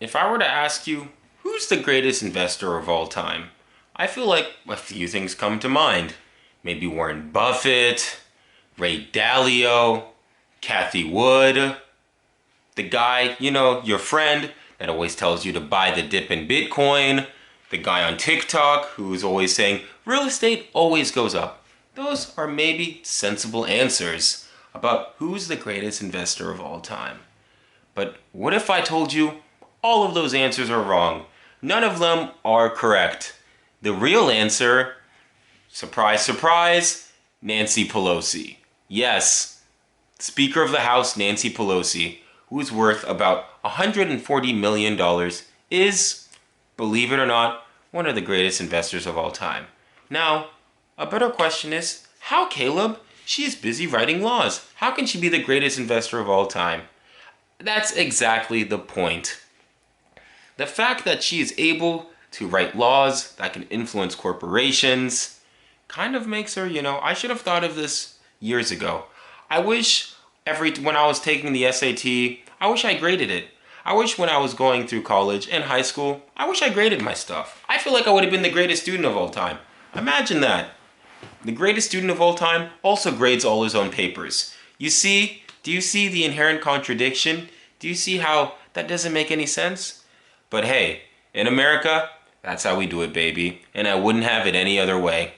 If I were to ask you, who's the greatest investor of all time? I feel like a few things come to mind. Maybe Warren Buffett, Ray Dalio, Kathy Wood, the guy, your friend that always tells you to buy the dip in Bitcoin, the guy on TikTok who's always saying real estate always goes up. Those are maybe sensible answers about who's the greatest investor of all time. But what if I told you all of those answers are wrong? None of them are correct. The real answer, surprise, surprise, Nancy Pelosi. Yes, Speaker of the House Nancy Pelosi, who is worth about $140 million, is, believe it or not, one of the greatest investors of all time. Now, a better question is, how, Caleb? She is busy writing laws. How can she be the greatest investor of all time? That's exactly the point. The fact that she is able to write laws that can influence corporations kind of makes her, I should have thought of this years ago. I wish when I was taking the SAT, I wish I graded it. I wish when I was going through college and high school, I wish I graded my stuff. I feel like I would have been the greatest student of all time. Imagine that. The greatest student of all time also grades all his own papers. Do you see the inherent contradiction? Do you see how that doesn't make any sense? But hey, in America, that's how we do it, baby. And I wouldn't have it any other way.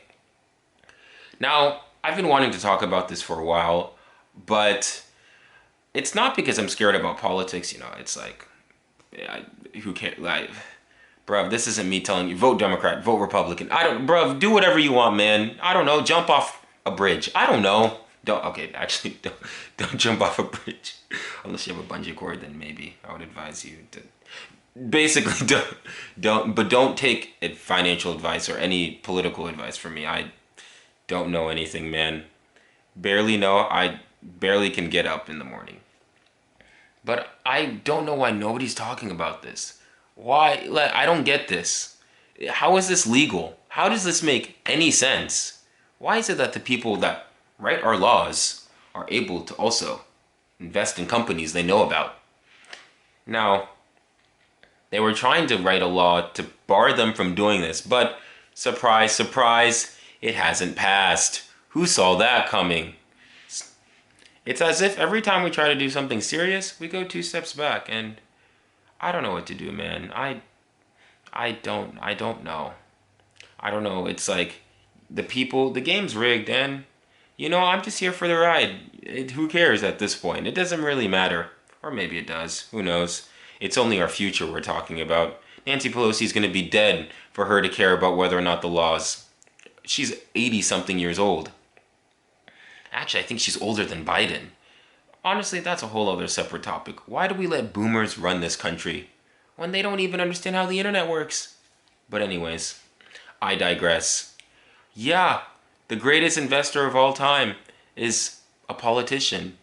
Now, I've been wanting to talk about this for a while, but it's not because I'm scared about politics. It's like, yeah, who cares? Like, bruv, this isn't me telling you, vote Democrat, vote Republican. Bruv, do whatever you want, man. I don't know, jump off a bridge. I don't know. Don't jump off a bridge. Unless you have a bungee cord, then maybe I would advise you to. Basically, don't take financial advice or any political advice from me. I don't know anything, man. Barely know. I barely can get up in the morning. But I don't know why nobody's talking about this. Why? Like, I don't get this. How is this legal? How does this make any sense? Why is it that the people that write our laws are able to also invest in companies they know about? Now, they were trying to write a law to bar them from doing this, but surprise, surprise, it hasn't passed. Who saw that coming? It's as if every time we try to do something serious, we go 2 steps back, and I don't know what to do, man. I don't know. I don't know. It's like the game's rigged, and I'm just here for the ride. Who cares at this point? It doesn't really matter. Or maybe it does. Who knows? It's only our future we're talking about. Nancy Pelosi's going to be dead for her to care about whether or not the laws. She's 80-something years old. Actually, I think she's older than Biden. Honestly, that's a whole other separate topic. Why do we let boomers run this country when they don't even understand how the internet works? But anyways, I digress. Yeah, the greatest investor of all time is a politician.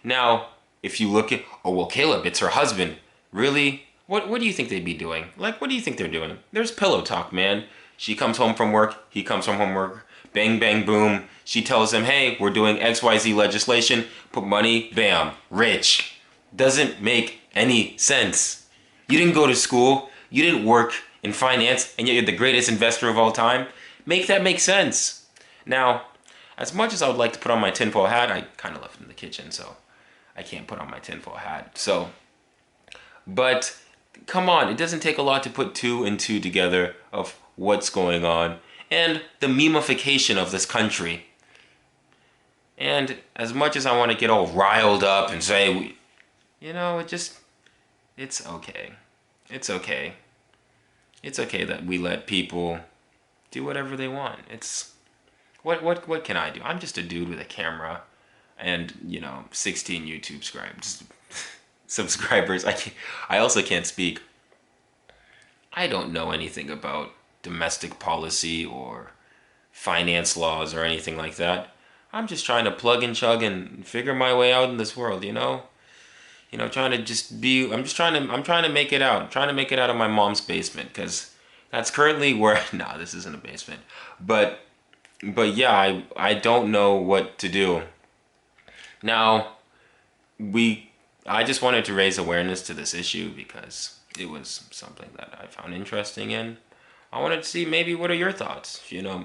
Now, if you look at, oh, well, Caleb, it's her husband. Really? What do you think they'd be doing? Like, what do you think they're doing? There's pillow talk, man. She comes home from work. He comes from homework. Bang, bang, boom. She tells him, hey, we're doing XYZ legislation. Put money, bam, rich. Doesn't make any sense. You didn't go to school. You didn't work in finance, and yet you're the greatest investor of all time. Make that make sense. Now, as much as I would like to put on my tinfoil hat, I kind of left it in the kitchen, so I can't put on my tinfoil hat. But come on, it doesn't take a lot to put 2 and 2 together of what's going on and the memification of this country. And as much as I want to get all riled up and say, it's okay. It's okay. It's okay that we let people do whatever they want. What can I do? I'm just a dude with a camera and, 16 YouTube subscribers. I also can't speak. I don't know anything about domestic policy or finance laws or anything like that. I'm just trying to plug and chug and figure my way out in this world, trying to just be, I'm trying to make it out. I'm trying to make it out of my mom's basement, because that's currently where, nah, this isn't a basement. But yeah, I don't know what to do. Now, I just wanted to raise awareness to this issue because, it was something that I found interesting, and I wanted to see maybe what are your thoughts.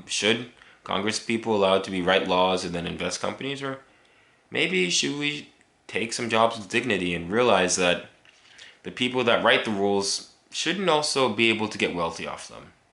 Should Congress people allowed to be write laws and then invest companies, or maybe should we take some jobs with dignity and realize that the people that write the rules shouldn't also be able to get wealthy off them?